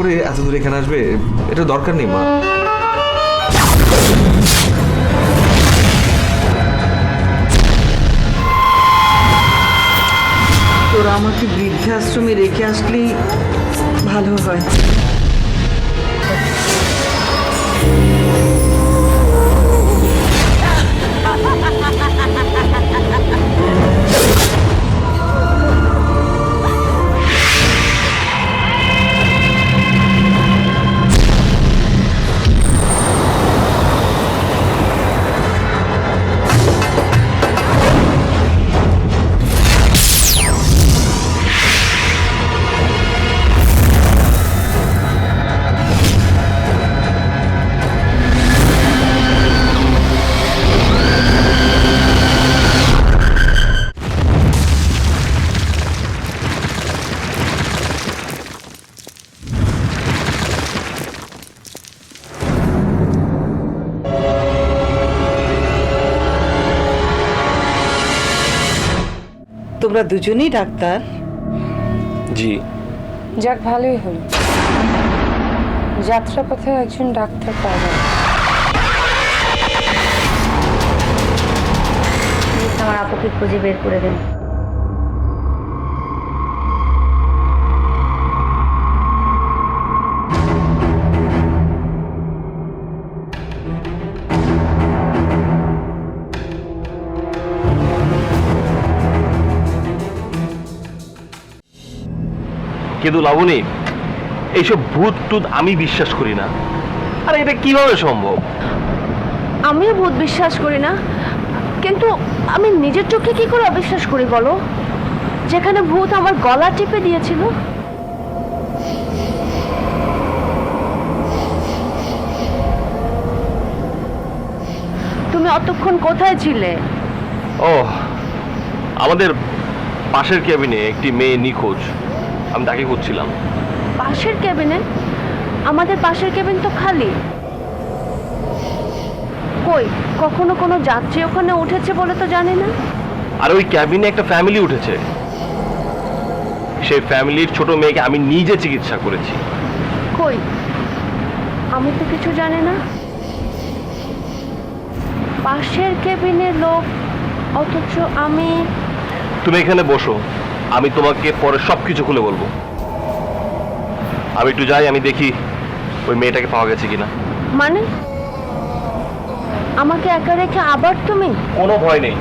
করে এত দূর এখানে আসবে? এটা দরকার নেই মা। তোরা আমাকে বৃদ্ধাশ্রমে রেখে আসলেই ভালো হয়। তোমরা দুজনেই ডাক্তার? জি। যাক, ভালোই হলো। যাত্রাপথে একজন ডাক্তার পাওয়া গেল। আমার আপুকে খুঁজে বের করে দেন। কিন্তু লাবণী, এইসব ভূত টুত আমি বিশ্বাস করি না। আরে এটা কিভাবে সম্ভব? আমিও ভূত বিশ্বাস করি না, কিন্তু আমি নিজের চোখে কি করে অবিশ্বাস করি বলো? যেখানে ভূত আমার গলা টিপে দিয়েছিল। তুমি অতক্ষণ কোথায় ছিলে? ও, আমাদের পাশের কেবিনে একটি মেয়ে নিখোঁজ, আমি তাকে খুঁজছিলাম। পাশের কেবিনে? আমাদের পাশের কেবিন তো খালি। কই, কখনো কোনো যাত্রী ওখানে উঠেছে বলে তো জানি না। আর ওই ক্যাবিনে একটা ফ্যামিলি উঠেছে। সেই ফ্যামিলির ছোট মেয়েকে আমি নিজে চিকিৎসা করেছি। কই, আমি তো কিছু জানি না। পাশের কেবিনের লোক, অথচ আমি। তুমি এখানে বসো, আমি তোমাকে পরে সবকিছু খুলে বলবো। আমি একটু যাই, আমি দেখি ওই মেয়েটাকে পাওয়া গেছে কিনা। মানে আমাকে একা রেখে আবার তুমি? কোনো ভয় নেই,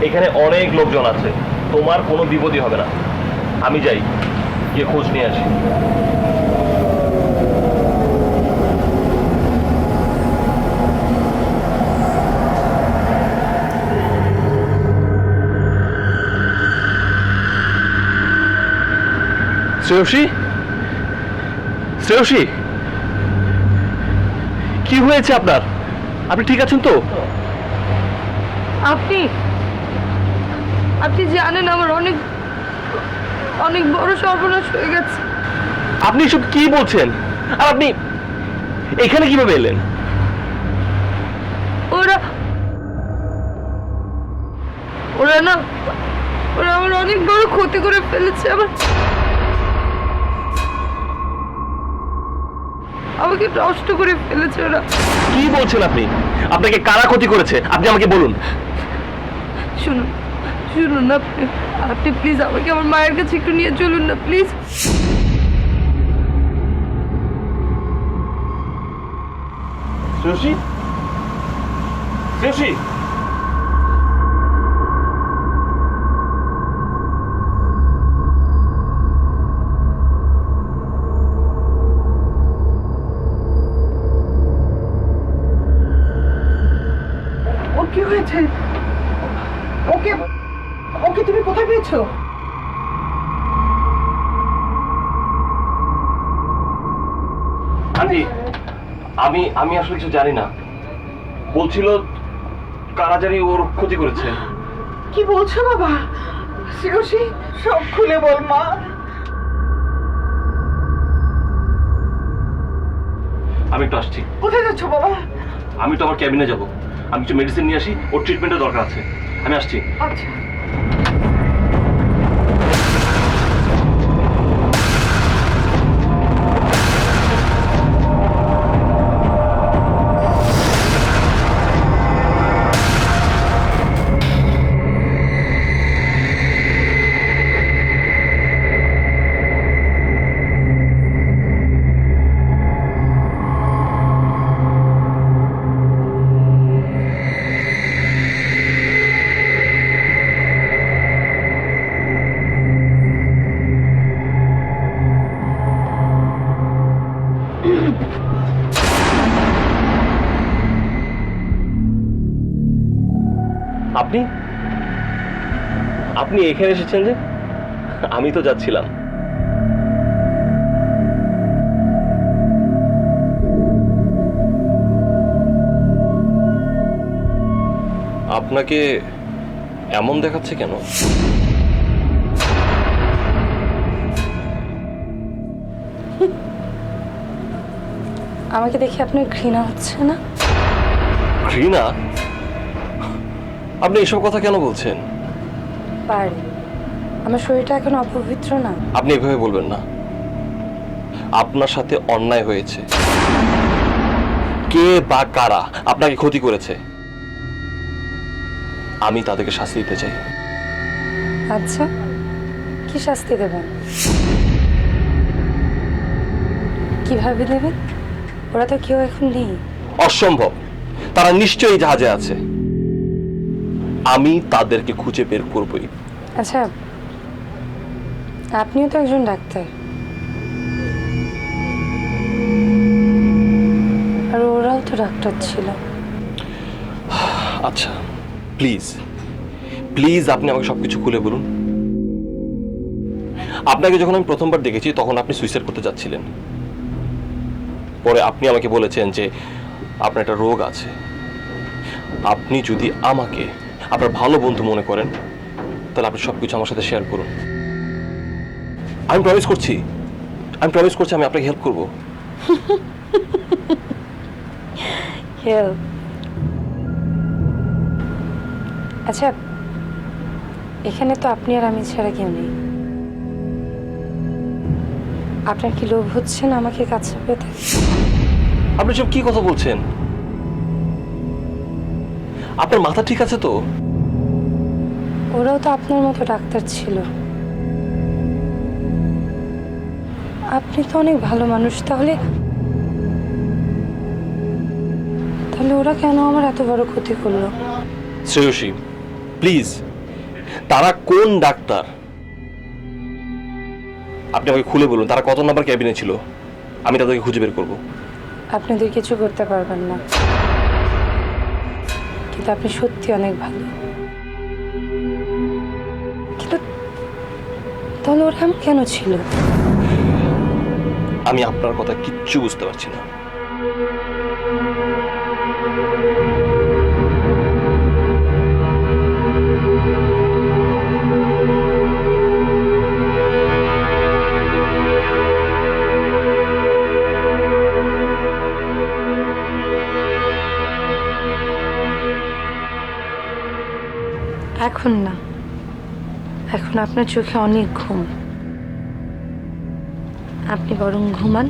এখানে অনেক লোকজন আছে, তোমার কোনো বিপদই হবে না। আমি যাই, গিয়ে খোঁজ নিয়ে আসি। শ্রেয়সী, শ্রেয়সী, কি হয়েছে আপনার? আপনি ঠিক আছেন তো? আপনি আপনি জানেন আমার অনেক অনেক বড় সর্বনাশ হয়ে গেছে। আপনি সব কি বলছেন? আর আপনি এখানে কিভাবে এলেন? ওরা ওরা না ওরা আমার অনেক বড় ক্ষতি করে ফেলেছে। আমাকে নষ্ট করে ফেলেছে ওরা। কি বলছেন আপনি? আপনাকে কারা ক্ষতি করেছে আপনি আমাকে বলুন। শুনুন শুনুন না, আপনি প্লিজ আমাকে আমার মায়ের কাছে একটু নিয়ে চলুন না প্লিজ। শ্রেয়সী, শ্রেয়সী, ওর কি হয়েছে? ওকে ওকে তুমি কোথায় পেয়েছো? আন্টি, আমি আমি আসলে কিছু জানি না। বলছিল কারা জানি ওর ক্ষতি করেছে। কি বলছো বাবা? শ্রেয়সী, সব খুলে বল মা। আমি একটু আসছি। কোথায় যাচ্ছ বাবা? আমি তো আমার ক্যাবিনে যাব, আমি কিছু মেডিসিন নিয়ে আসি, ওর ট্রিটমেন্টের দরকার আছে। আমি আসছি। আচ্ছা। আপনি আপনি এখানে এসেছেন যে? আমি তো যাচ্ছিলাম। আপনাকে এমন দেখাচ্ছে কেন? আমাকে দেখে আপনার ঘৃণা হচ্ছে না? ঘৃণা? আপনি এসব কথা কেন বলছেন? পারে, আমার শরীরটা এখন অপবিত্র না। আপনি এভাবে বলবেন না। আপনার সাথে অন্যায় হয়েছে। কে বা কারা আপনাকে ক্ষতি করেছে, আমি তাদেরকে শাস্তি দিতে চাই। আচ্ছা, কি শাস্তি দেবেন? কিভাবে দেবেন? ওরা তো কেউ এখন নেই। অসম্ভব, তারা নিশ্চয়ই জাহাজে আছে। আমি তাদেরকে খুঁজে বের করবই। আচ্ছা, আপনিও তো একজন ডাক্তার, আর ওরাও তো ডাক্তার ছিল। আচ্ছা, প্লিজ প্লিজ আপনি আমাকে সবকিছু খুলে বলুন। আপনাকে যখন আমি প্রথমবার দেখেছি তখন আপনি সুইসাইড করতে যাচ্ছিলেন। পরে আপনি আমাকে বলেছেন যে আপনার একটা রোগ আছে। আপনি যদি আমাকে আপনার ভালো বন্ধু মনে করেন তাহলে আপনি সবকিছু আমার সাথে শেয়ার করুন। আমি প্রমিস করছি আমি আপনাকে হেল্প করব। হেল্প? আচ্ছা, এখানে তো আপনি আর আমি ছাড়া কেউ নেই। আপনার কি লোভ হচ্ছে না আমাকে কাছে পেতে? আপনি সব কি কথা বলছেন? আপনার মাথা ঠিক আছে তো? ওরাও তো আপনার মতো ডাক্তার ছিল। আপনি তো অনেক ভালো মানুষ, তাহলে ওরা কেন আমার এত বড় ক্ষতি করলো? শ্রেয়সী, প্লিজ, তারা কোন ডাক্তার আপনি আমাকে খুলে বলুন। তারা কত নাম্বার ক্যাবিনে ছিল, আমি তাদেরকে খুঁজে বের করব। আপনাদের কিছু করতে পারবেন না, কিন্তু আপনি সত্যি অনেক ভালো। কিন্তু তাহলে ওরা এমন কেন ছিল? আমি আপনার কথা কিচ্ছু বুঝতে পারছি না। এখন না, এখন আপনার চোখে অনেক ঘুম। আপনি বরং ঘুমান,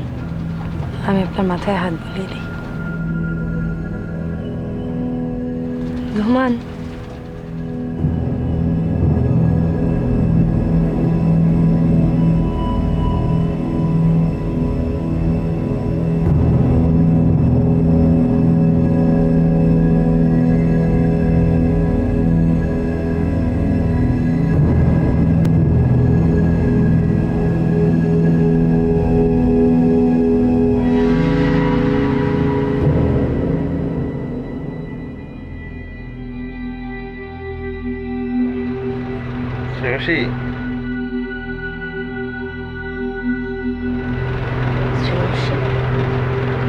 আমি আপনার মাথায় হাত বুলিয়ে দিই। ঘুমান। শ্রেয়সী,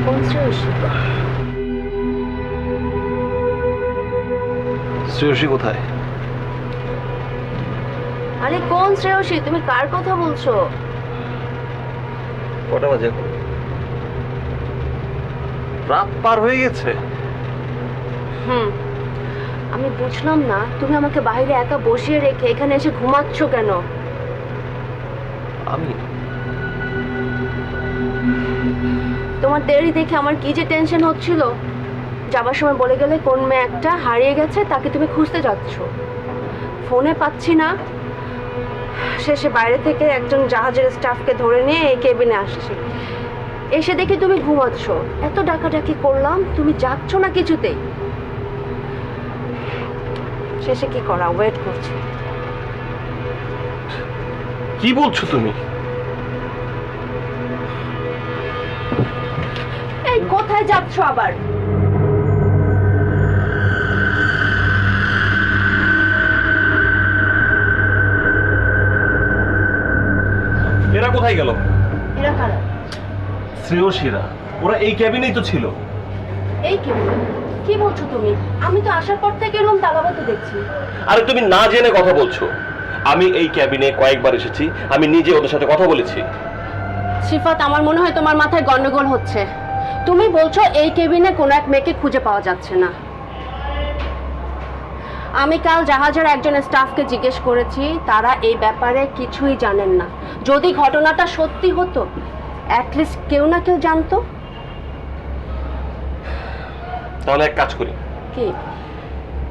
কোন শ্রেয়সী? শ্রেয়সী কোথায়? আরে কোন শ্রেয়সী? তুমি কার কথা বলছো? কটা বাজে এখন? রাত পার হয়ে গেছে। আমি বুঝলাম না, তুমি আমাকে বাইরে একা বসিয়ে রেখে এখানে এসে ঘুমাচ্ছ কেন? আমি তোমার দেরি দেখে আমার কি যে টেনশন হচ্ছিল। যাবার সময় বলে গেলে কোন মেয়ে একটা হারিয়ে গেছে, তাকে তুমি খুঁজতে যাচ্ছ। ফোনে পাচ্ছি না, শেষে বাইরে থেকে একজন জাহাজের স্টাফকে ধরে নিয়ে এই কেবিনে আসছি। এসে দেখি তুমি ঘুমাচ্ছ। এত ডাকাডাকি করলাম, তুমি যাচ্ছ না কিছুতেই। শেষে কি করা, ওয়েট করছি। কি বলছো তুমি? এই কোথায় যাচ্ছ আবার? কোথায় গেল? এরা কারা? শ্রেয়সীরা, ওরা এই ক্যাবিনেই তো ছিল। এই কেবিনে? কি বলছো তুমি? আমি তো আসার পর থেকে রুম তালাবদ্ধ দেখছি। আরে তুমি না জেনে কথা বলছো। আমি এই ক্যাবিনে কয়েকবার এসেছি, আমি নিজে ওদের সাথে কথা বলেছি। সিফাত, আমার মনে হয় তোমার মাথায় গন্ডগোল হচ্ছে। তুমি বলছো এই কেবিনে কোনো এক মেয়েকে খুঁজে পাওয়া যাচ্ছে না। আমি কাল জাহাজের একজন স্টাফকে জিজ্ঞেস করেছি, তারা এই ব্যাপারে কিছুই জানেন না। যদি ঘটনাটা সত্যি হতো, অ্যাটলিস্ট কেউ না কেউ জানতো। তাহলে এক কাজ করি, কি?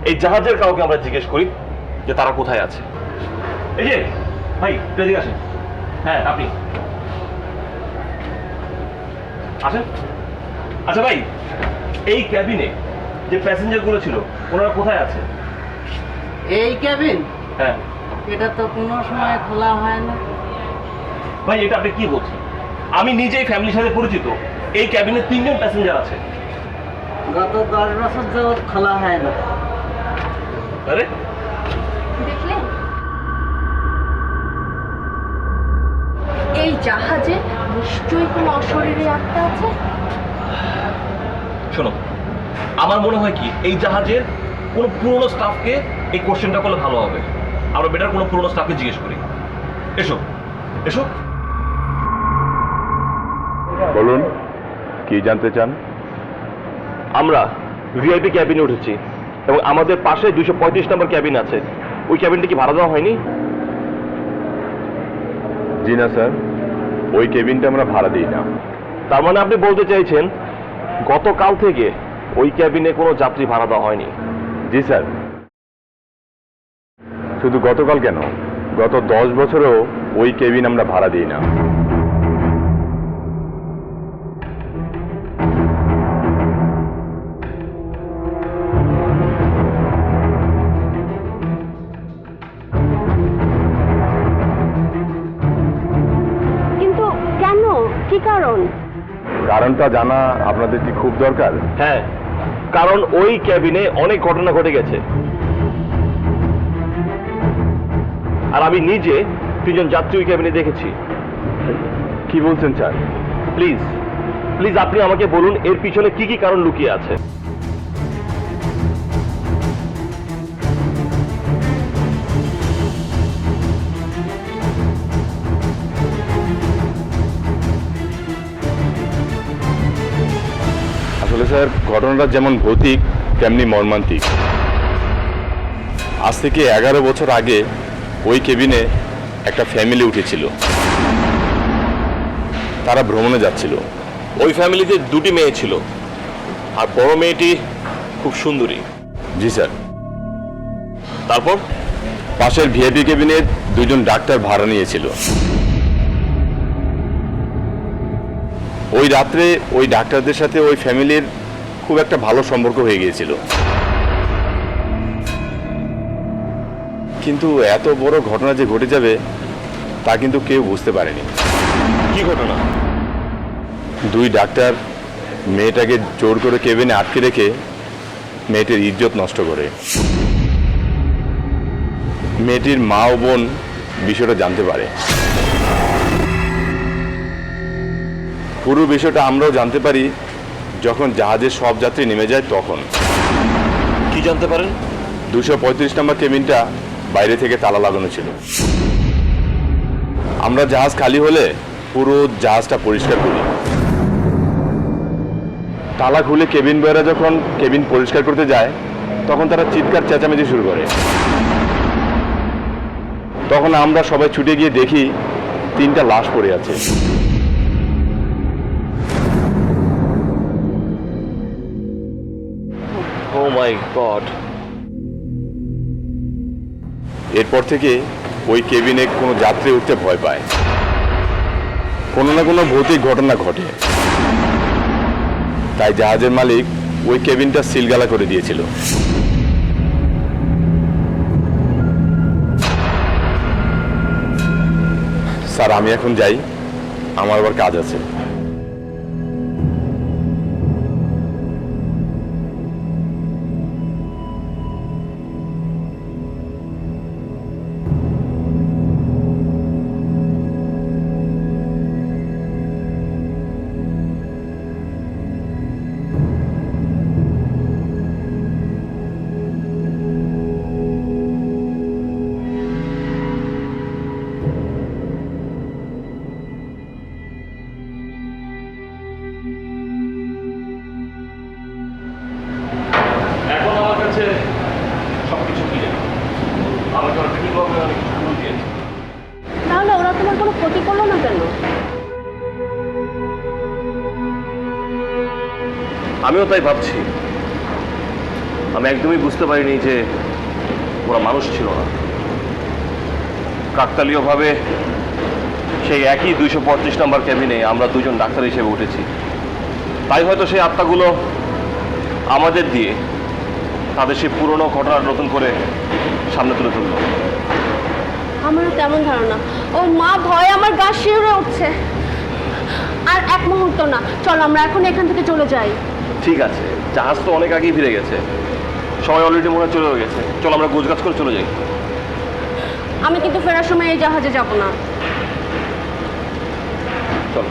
এই জাহাজের কাউকে আমরা জিজ্ঞেস করি যে তারা কোথায় আছে। এই যে ভাই, এদিকে আসেন। হ্যাঁ, আপনি আসেন। আচ্ছা ভাই, এই ক্যাবিনে যে প্যাসেঞ্জার গুলো ছিল ওনারা কোথায় আছে? এই কেবিন হ্যাঁ এটা তো কোনো সময় খোলা হয় না। ভাই, এটা আপনি কি বলছেন? আমি নিজেই ফ্যামিলির সাথে পরিচিত। এই ক্যাবিনে 3 জন প্যাসেঞ্জার আছে। গত 10 বছর যাবৎ খোলা হয় না। আরে দেখলে, এই জাহাজে নিশ্চয়ই কোনো অশরীরী আত্মা আছে। শোনো, আমার মনে হয় কি এই জাহাজের কোনো পুরনো স্টাফকে এই কোশ্চেনটা করলে ভালো হবে। আমরা বেটার কোনো পুরনো স্টাফকে জিজ্ঞেস করি। এসো এসো। বলুন, কি জানতে চান? আমরা ভিআইপি ক্যাবিনে উঠেছি এবং আমাদের পাশে 235 নম্বর ক্যাবিন আছে। ওই ক্যাবিনটা কি ভাড়া দেওয়া হয়নি? জি না স্যার, ওই কেবিনটা আমরা ভাড়া দিই না। তার মানে আপনি বলতে চাইছেন গতকাল থেকে ওই ক্যাবিনে কোনো যাত্রী ভাড়া দেওয়া হয়নি? জি স্যার। শুধু গতকাল কেন, গত 10 বছরেও ওই কেবিন আমরা ভাড়া দিই না। কিন্তু কেন? কি কারণ? কারণটা জানা আপনাদের কি খুব দরকার? হ্যাঁ, কারণ ওই ক্যাবিনে অনেক ঘটনা ঘটে গেছে আর আমি নিজে 3 জন যাত্রী ওই ক্যাবিনে দেখেছি। কি বলছেন স্যার? প্লিজ প্লিজ আপনি আমাকে বলুন এর পিছনে কি কি কারণ লুকিয়ে আছে। আসলে স্যার, ঘটনাটা যেমন ভৌতিক তেমনি মর্মান্তিক। আজ থেকে 11 বছর আগে ওই কেবিনে একটা ফ্যামিলি উঠেছিল। তারা ভ্রমণে যাচ্ছিল। ওই ফ্যামিলিতে 2টি মেয়ে ছিল আর বড় মেয়েটি খুব সুন্দরী। জি স্যার। তারপর পাশের ভিআইপি কেবিনে 2 জন ডাক্তার ভাড়া নিয়েছিল। ওই রাত্রে ওই ডাক্তারদের সাথে ওই ফ্যামিলির খুব একটা ভালো সম্পর্ক হয়ে গিয়েছিল। কিন্তু এত বড় ঘটনা যে ঘটে যাবে তা কিন্তু কেউ বুঝতে পারেনি। কি ঘটনা? 2 ডাক্তার মেয়েটাকে জোর করে কেবিনে আটকে রেখে মেয়েটির ইজ্জত নষ্ট করে। মেয়েটির মা ও বোন বিষয়টা জানতে পারে। পুরো বিষয়টা আমরাও জানতে পারি যখন জাহাজের সব যাত্রী নেমে যায় তখন। কি জানতে পারেন? 235 নম্বর কেবিনটা বাইরে থেকে তালা লাগানো ছিল। আমরা জাহাজ খালি হলে পুরো জাহাজটা পরিষ্কার করি। তালা খুলে কেবিন বয়রা যখন কেবিন পরিষ্কার করতে যায় তখন তারা চিৎকার চেঁচামেচি শুরু করে। তখন আমরা সবাই ছুটে গিয়ে দেখি 3টা লাশ পড়ে আছে। ও মাই গড। এরপর থেকে ওই কেবিনে কোনো যাত্রী উঠতে ভয় পায়। কোনো না কোনো ভৌতিক ঘটনা ঘটে। তাই জাহাজের মালিক ওই কেবিনটা সিলগালা করে দিয়েছিল। স্যার, আমি এখন যাই, আমার আবার কাজ আছে। আমিও তাই ভাবছি। আমি একদমই বুঝতে পারিনি যে ওরা মানুষ ছিল না। কাকতালীয়ভাবে সেই একই 235 নম্বর ক্যাবিনে আমরা দুজন ডাক্তার হিসেবে উঠেছি। তাই হয়তো সেই আত্মাগুলো আমাদের দিয়ে তাদের সেই পুরনো ঘটনা নতুন করে সামনে তুলে তুললো। আমারও তেমন ধারণা। ও মা, ভয়ে আমার গা শিউরে উঠছে। আর এক মুহূর্ত না, চল আমরা এখন এখান থেকে চলে যাই। ঠিক আছে, জাহাজ তো অনেক আগেই ফিরে গেছে, সবাই অলরেডি মনে হয় চলে গেছে। চল আমরা গোছগাছ করে চলে যাই। আমি কিন্তু ফেরার সময় এই জাহাজে যাব না। চলো।